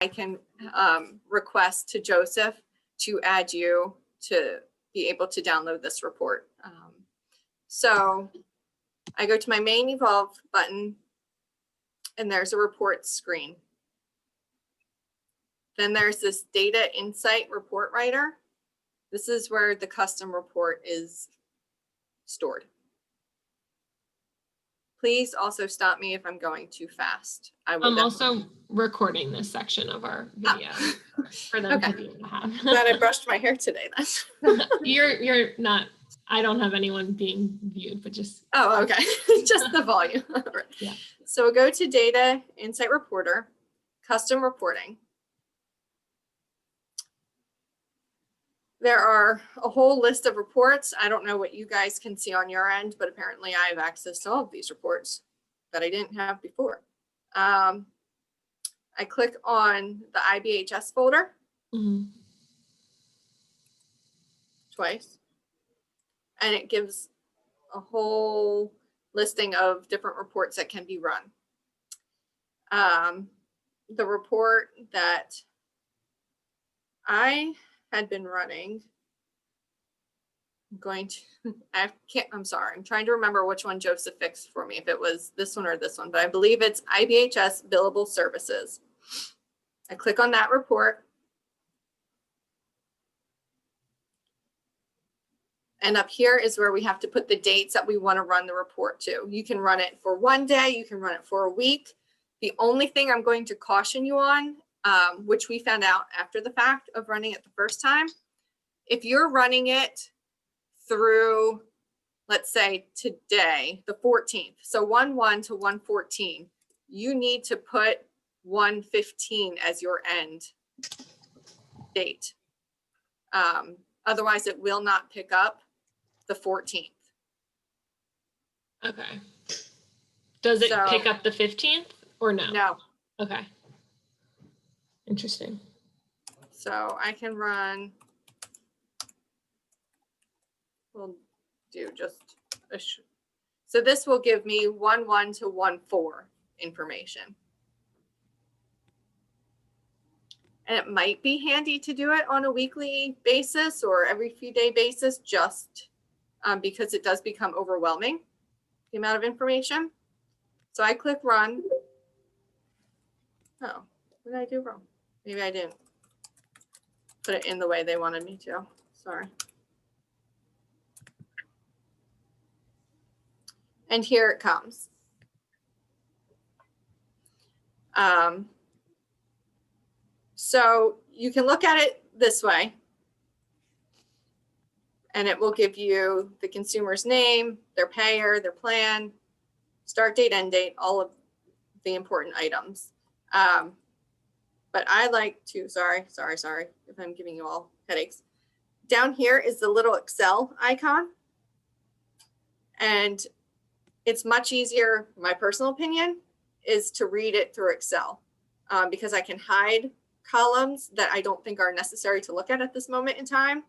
I can request to Joseph to add you to be able to download this report. So I go to my main Evolv button and there's a report screen. Then there's this data insight report writer. This is where the custom report is stored. Please also stop me if I'm going too fast. I'm also recording this section of our video for them okay. to be able to have. Glad I brushed my hair today then. You're not, I don't have anyone being viewed, but just. Oh, okay. Just the volume. Right. Yeah. So we'll go to Data Insight Reporter, Custom Reporting. There are a whole list of reports. I don't know what you guys can see on your end, but apparently I have access to all of these reports that I didn't have before. I click on the IBHS folder twice, and it gives a whole listing of different reports that can be run. The report that I had been running, I'm sorry, I'm trying to remember which one Joseph fixed for me, if it was this one or this one, but I believe it's IBHS Billable Services. I click on that report. And up here is where we have to put the dates that we want to run the report to. You can run it for one day, you can run it for a week. The only thing I'm going to caution you on, which we found out after the fact of running it the first time, if you're running it through, let's say today, the 14th, so 1/1 to 1/14, you need to put 1/15 as your end date. Otherwise, it will not pick up the 14th. Okay. Does it pick up the 15th or no? No. Okay. Interesting. So I can run, we'll do just a, so this will give me 1/1 to 1/4 information. And it might be handy to do it on a weekly basis or every few day basis, just because it does become overwhelming, the amount of information. So I click run. Oh, what did I do wrong? Maybe I didn't put it in the way they wanted me to. Sorry. And here it comes. So you can look at it this way, and it will give you the consumer's name, their payer, their plan, start date, end date, all of the important items. But I like to, sorry if I'm giving you all headaches. Down here is the little Excel icon. And it's much easier, my personal opinion, is to read it through Excel because I can hide columns that I don't think are necessary to look at this moment in time.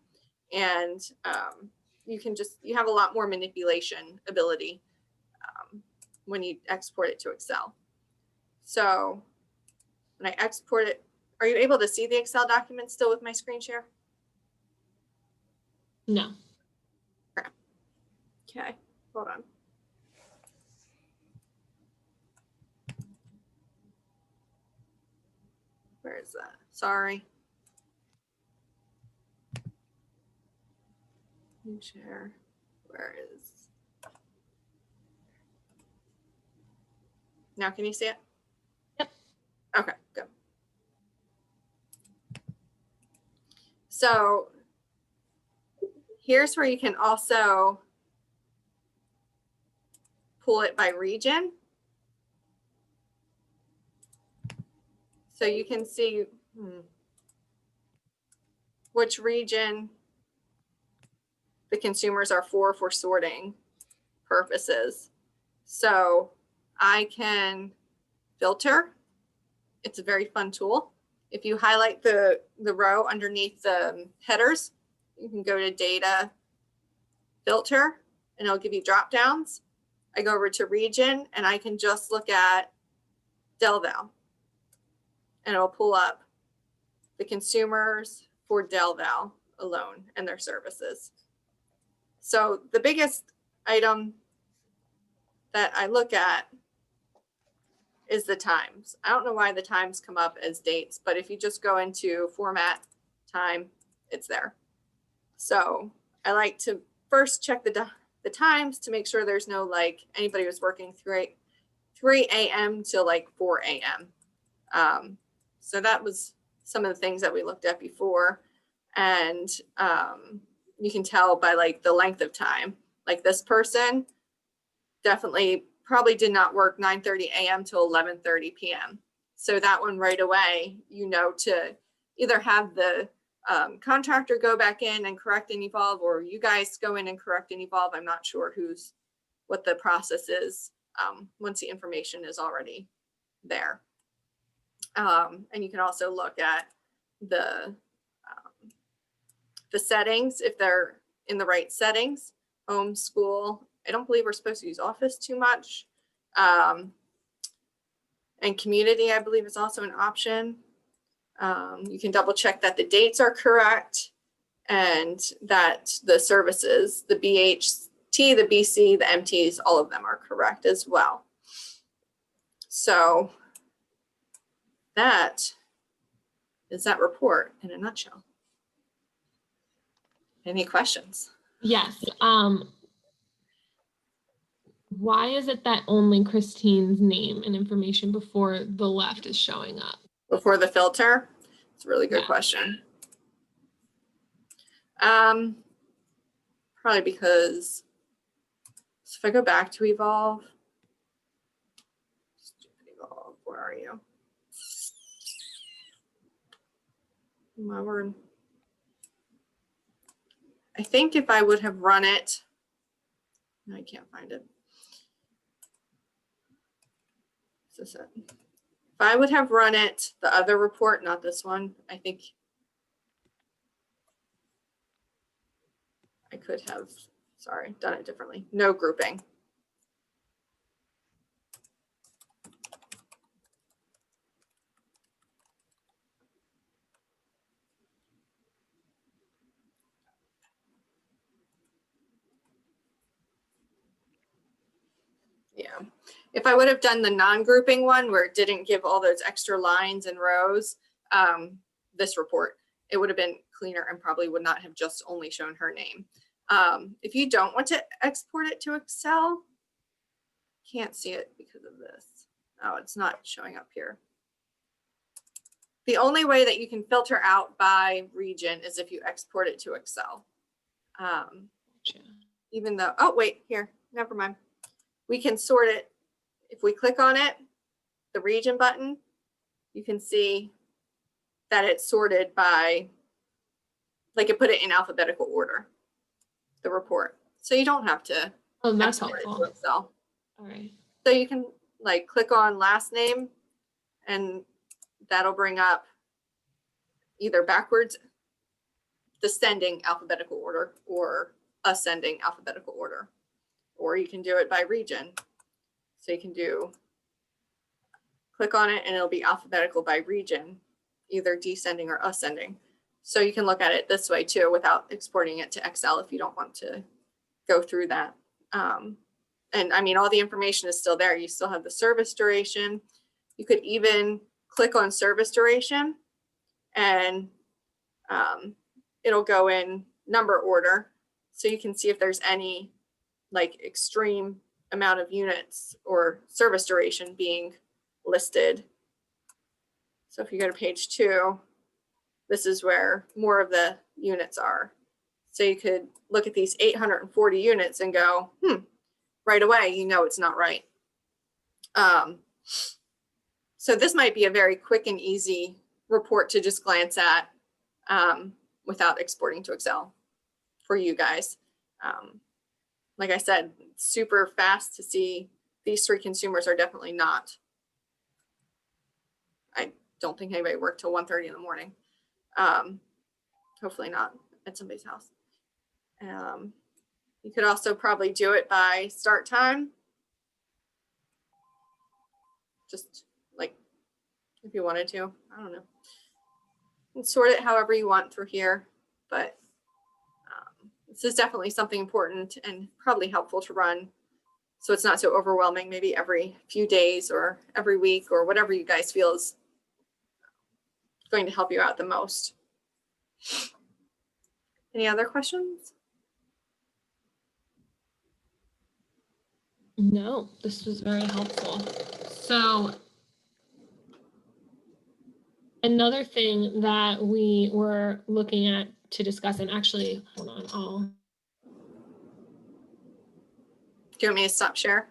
And you have a lot more manipulation ability when you export it to Excel. So when I export it, are you able to see the Excel document still with my screen share? No. Okay, hold on. Where is that? Sorry. New share. Where is? Now can you see it? Yep. Okay, good. So here's where you can also pull it by region. So you can see which region the consumers are for sorting purposes. So I can filter. It's a very fun tool. If you highlight the row underneath the headers, you can go to data, filter, and it'll give you drop downs. I go over to region and I can just look at Del Val. and it'll pull up the consumers for Del Val alone and their services. So the biggest item that I look at is the times. I don't know why the times come up as dates, but if you just go into format time, it's there. So I like to first check the times to make sure there's no like anybody was working 3 a.m. till like 4 a.m. So that was some of the things that we looked at before. And you can tell by like the length of time, like this person definitely probably did not work 9:30 a.m. till 11:30 p.m. So that one right away, you know, to either have the contractor go back in and correct and Evolv, or you guys go in and correct and Evolv. I'm not sure what the process is once the information is already there. And you can also look at the settings, if they're in the right settings, home, school. I don't believe we're supposed to use office too much. And community, I believe, is also an option. You can double check that the dates are correct and that the services, the BHT, the BC, the MTs, all of them are correct as well. So that is that report in a nutshell. Any questions? Yes. Why is it that only Christine's name and information before the left is showing up? Before the filter? It's a really good question. Probably because, so if I go back to Evolv, where are you? My word. I think if I would have run it, I can't find it. Is this it? If I would have run it, the other report, not this one, I think I could have, sorry, done it differently. No grouping. Yeah, if I would have done the non-grouping one where it didn't give all those extra lines and rows, this report, it would have been cleaner and probably would not have just only shown her name. If you don't want to export it to Excel, can't see it because of this. Oh, it's not showing up here. The only way that you can filter out by region is if you export it to Excel. Even though, oh wait, here, never mind. We can sort it. If we click on it, the region button, you can see that it's sorted by, like it put it in alphabetical order, the report. So you don't have to that's export helpful. it to Excel. All right. So you can like click on last name and that'll bring up either backwards descending alphabetical order or ascending alphabetical order, or you can do it by region. So you can do, click on it and it'll be alphabetical by region, either descending or ascending. So you can look at it this way too without exporting it to Excel if you don't want to go through that. And I mean, all the information is still there. You still have the service duration. You could even click on service duration and it'll go in number order. So you can see if there's any like extreme amount of units or service duration being listed. So if you go to page 2, this is where more of the units are. So you could look at these 840 units and go, right away, you know it's not right. So this might be a very quick and easy report to just glance at without exporting to Excel for you guys. Like I said, super fast to see. These 3 consumers are definitely not. I don't think anybody worked till 1:30 in the morning. Hopefully not at somebody's house. You could also probably do it by start time. Just like if you wanted to. I don't know. You can sort it however you want through here, but this is definitely something important and probably helpful to run, so it's not so overwhelming, maybe every few days or every week or whatever you guys feel is going to help you out the most. Any other questions? No, this was very helpful. So another thing that we were looking at to discuss, and actually, hold on, Do you want me to stop share?